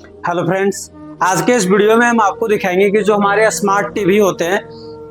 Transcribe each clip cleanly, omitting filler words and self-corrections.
Hello friends, आज के इस वीडियो में हम आपको दिखाएंगे कि जो हमारे स्मार्ट टीवी होते हैं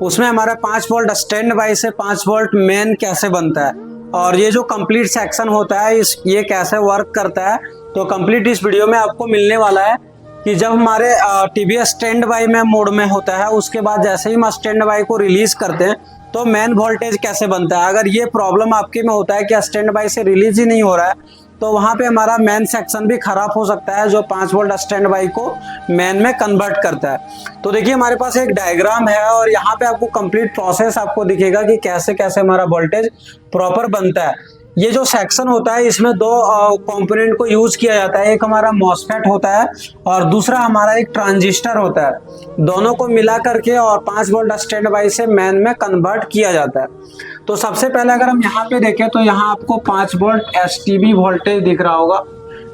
उसमें हमारा 5 वोल्ट स्टैंड बाई से 5 वोल्ट मेन कैसे बनता है और ये जो कंप्लीट सेक्शन होता है ये कैसे वर्क करता है। तो कंप्लीट इस वीडियो में आपको मिलने वाला है कि जब हमारे टीवी स्टैंड बाई में मोड में होता है उसके बाद जैसे ही हम स्टैंड बाई को रिलीज करते हैं तो मेन वोल्टेज कैसे बनता है। अगर ये प्रॉब्लम आपके में होता है कि स्टैंड बाई से रिलीज ही नहीं हो रहा है तो वहाँ पे हमारा मेन सेक्शन भी खराब हो सकता है जो 5 वोल्ट स्टैंड बाई को मेन में कन्वर्ट करता है। तो देखिए हमारे पास एक डायग्राम है और यहाँ पे आपको कंप्लीट प्रोसेस आपको दिखेगा कि कैसे कैसे हमारा वोल्टेज प्रॉपर बनता है। ये जो सेक्शन होता है इसमें दो कंपोनेंट को यूज किया जाता है, एक हमारा मॉसफेट होता है और दूसरा हमारा एक ट्रांजिस्टर होता है। दोनों को मिला करके और 5 वोल्ट स्टैंड बाई से मेन में कन्वर्ट किया जाता है। तो सबसे पहले अगर हम यहाँ पे देखें तो यहाँ आपको 5 वोल्ट एसटीबी वोल्टेज दिख रहा होगा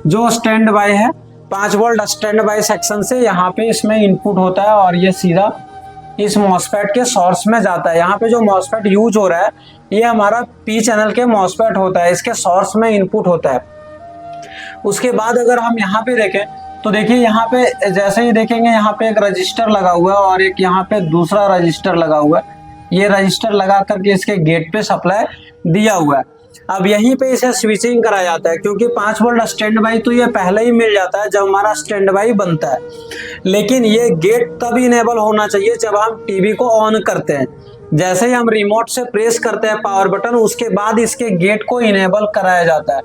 जो स्टैंड बाई है। 5 वोल्ट स्टैंड बाई सेक्शन से यहाँ पे इसमें इनपुट होता है और ये सीधा इस मॉसफेट के सोर्स में जाता है। यहाँ पे जो मॉसफेट यूज हो रहा है ये हमारा पी चैनल के मॉसफेट होता है, इसके सोर्स में इनपुट होता है। उसके बाद अगर हम यहाँ पे देखें तो देखिए यहाँ पे जैसे ही देखेंगे यहाँ पे एक रजिस्टर लगा हुआ है और एक यहाँ पे दूसरा रजिस्टर लगा हुआ है। ये रजिस्टर लगा करके इसके गेट पे सप्लाई दिया हुआ है। अब यहीं पे इसे स्विचिंग करा जाता है क्योंकि 5 वोल्ट स्टैंड बाई तो ये पहले ही मिल जाता है जब हमारा स्टैंड बाई बनता है, लेकिन ये गेट तब इनेबल होना चाहिए जब हम टीवी को ऑन करते हैं। जैसे ही हम रिमोट से प्रेस करते हैं पावर बटन उसके बाद इसके गेट को इनेबल कराया जाता है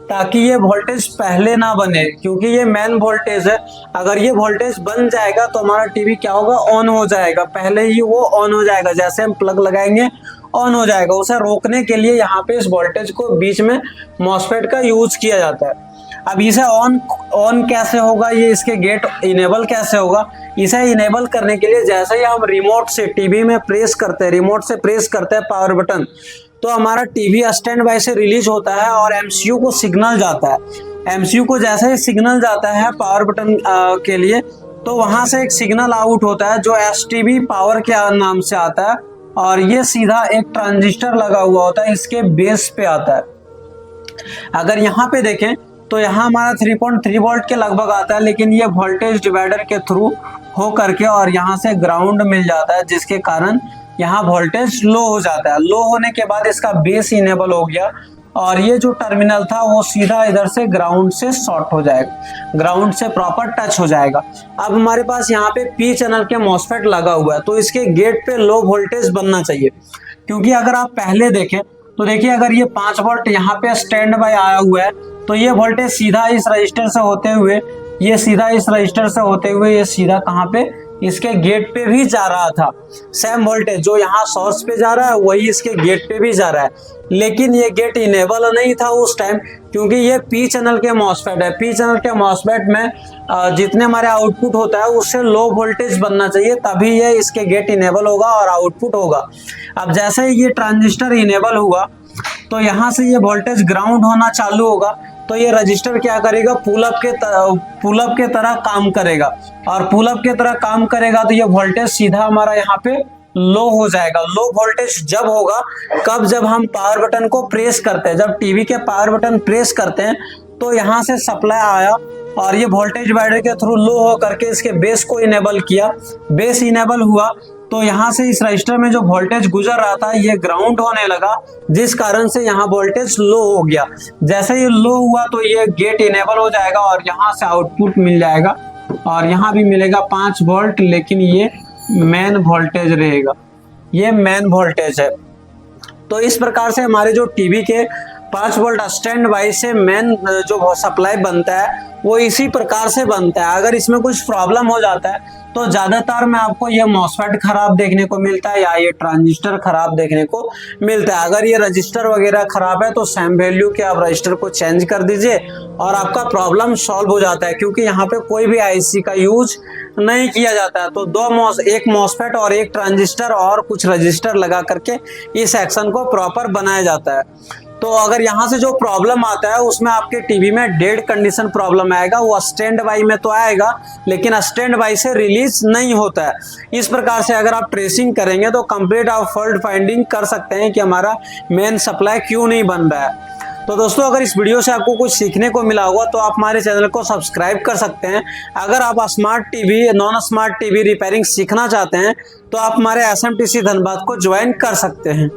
ताकि ये वोल्टेज पहले ना बने, क्योंकि ये मेन वोल्टेज है। अगर ये वोल्टेज बन जाएगा तो हमारा टीवी क्या होगा, ऑन हो जाएगा, पहले ही वो ऑन हो जाएगा। जैसे हम प्लग लगाएंगे ऑन हो जाएगा। उसे रोकने के लिए यहाँ पे इस वोल्टेज को बीच में मॉसफेट का यूज किया जाता है। अब इसे ऑन कैसे होगा, ये इसके गेट इनेबल कैसे होगा, इसे इनेबल करने के लिए जैसे ही हम रिमोट से टीवी में प्रेस करते हैं, रिमोट से प्रेस करते हैं पावर बटन तो हमारा टीवी स्टैंड बाई से रिलीज होता है और एमसीयू को सिग्नल जाता है। एमसीयू को जैसे ही सिग्नल जाता है पावर बटन के लिए तो वहां से एक सिग्नल आउट होता है जो एसटीबी पावर के नाम से आता है और ये सीधा एक ट्रांजिस्टर लगा हुआ होता है, इसके बेस पे आता है। अगर यहाँ पे देखें तो यहाँ हमारा 3.3 वोल्ट के लगभग आता है, लेकिन ये वोल्टेज डिवाइडर के थ्रू हो करके और यहाँ से ग्राउंड मिल जाता है जिसके कारण यहाँ वोल्टेज लो हो जाता है। लो होने के बाद इसका बेस इनेबल हो गया और ये जो टर्मिनल था वो सीधा इधर से ग्राउंड से शॉर्ट हो जाएगा, ग्राउंड से प्रॉपर टच हो जाएगा। अब हमारे पास यहाँ पे पी चैनल के मॉसफेट लगा हुआ है तो इसके गेट पे लो वोल्टेज बनना चाहिए, क्योंकि अगर आप पहले देखें तो देखिए अगर ये 5 वोल्ट यहाँ पे स्टैंड बाई आया हुआ है तो ये वोल्टेज सीधा इस रजिस्टर से होते हुए ये सीधा इस रजिस्टर से होते हुए ये सीधा कहाँ पे, इसके गेट पे भी जा रहा था। सेम वोल्टेज जो यहाँ सोर्स पे जा रहा है वही इसके गेट पे भी जा रहा है, लेकिन ये गेट इनेबल नहीं था उस टाइम क्योंकि ये पी चैनल के मॉसफेट है। पी चैनल के मॉसफेट में जितने हमारे आउटपुट होता है उससे लो वोल्टेज बनना चाहिए, तभी ये इसके गेट इनेबल होगा और आउटपुट होगा। अब जैसे ही ये ट्रांजिस्टर इनेबल हुआ तो यहाँ से ये वोल्टेज ग्राउंड होना चालू होगा तो ये रजिस्टर क्या करेगा, पुल अप के तरह काम करेगा और पुल अप के तरह काम करेगा तो ये वोल्टेज सीधा हमारा यहाँ पे लो हो जाएगा। लो वोल्टेज जब होगा कब, जब हम पावर बटन को प्रेस करते हैं, जब टीवी के पावर बटन प्रेस करते हैं तो यहाँ से सप्लाई आया और ये वोल्टेज डिवाइडर के थ्रू लो हो करके इसके बेस को इनेबल किया। बेस इनेबल हुआ तो यहाँ से इस रजिस्टर में जो वोल्टेज गुजर रहा था ये ग्राउंड होने लगा, जिस कारण से यहाँ वोल्टेज लो हो गया। जैसे ही लो हुआ तो ये गेट इनेबल हो जाएगा और यहाँ से आउटपुट मिल जाएगा और यहाँ भी मिलेगा 5 वोल्ट, लेकिन ये मेन वोल्टेज रहेगा, ये मेन वोल्टेज है। तो इस प्रकार से हमारे जो टीवी के 5 वोल्ट स्टैंड बाई से मेन जो सप्लाई बनता है वो इसी प्रकार से बनता है। अगर इसमें कुछ प्रॉब्लम हो जाता है तो ज्यादातर में आपको ये मॉसफेट खराब देखने को मिलता है या ये ट्रांजिस्टर खराब देखने को मिलता है। अगर ये रजिस्टर वगैरह खराब है तो सेम वैल्यू के आप रजिस्टर को चेंज कर दीजिए और आपका प्रॉब्लम सॉल्व हो जाता है, क्योंकि यहाँ पे कोई भी आईसी का यूज नहीं किया जाता है। तो एक मॉसफेट और एक ट्रांजिस्टर और कुछ रजिस्टर लगा करके इस सेक्शन को प्रॉपर बनाया जाता है। तो अगर यहाँ से जो प्रॉब्लम आता है उसमें आपके टीवी में डेड कंडीशन प्रॉब्लम आएगा, वो स्टैंड बाई में तो आएगा लेकिन स्टैंड बाई से रिलीज नहीं होता है। इस प्रकार से अगर आप ट्रेसिंग करेंगे तो कंप्लीट आप फॉल्ट फाइंडिंग कर सकते हैं कि हमारा मेन सप्लाई क्यों नहीं बन रहा है। तो दोस्तों अगर इस वीडियो से आपको कुछ सीखने को मिला होगा तो आप हमारे चैनल को सब्सक्राइब कर सकते हैं। अगर आप smart TV, non smart TV repairing सीखना चाहते हैं तो आप हमारे SMTC धनबाद को ज्वाइन कर सकते हैं।